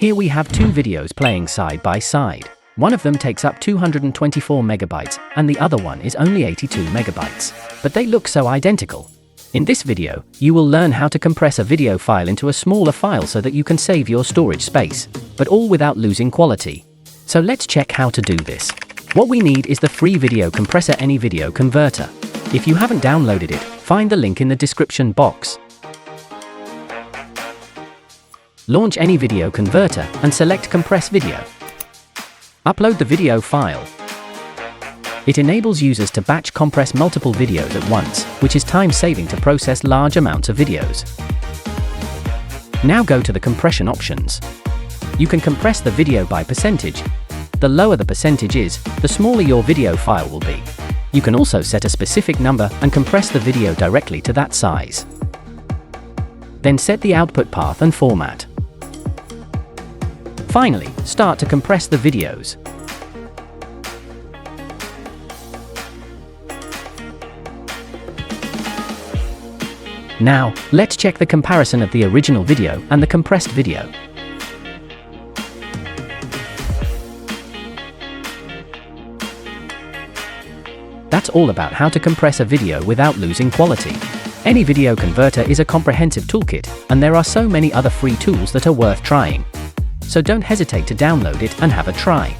Here we have two videos playing side by side. One of them takes up 224 megabytes, and the other one is only 82 megabytes. But they look so identical. In this video, you will learn how to compress a video file into a smaller file so that you can save your storage space, but all without losing quality. So let's check how to do this. What we need is the free video compressor NVIDIA converter. If you haven't downloaded it, find the link in the description box. Launch NVIDIA converter and select Compress Video. Upload the video file. It enables users to batch compress multiple videos at once, which is time-saving to process large amounts of videos. Now go to the compression options. You can compress the video by percentage. The lower the percentage is, the smaller your video file will be. You can also set a specific number and compress the video directly to that size. Then set the output path and format. Finally, start to compress the videos. Now, let's check the comparison of the original video and the compressed video. That's all about how to compress a video without losing quality. NVIDIA Converter is a comprehensive toolkit, and there are so many other free tools that are worth trying. So don't hesitate to download it and have a try.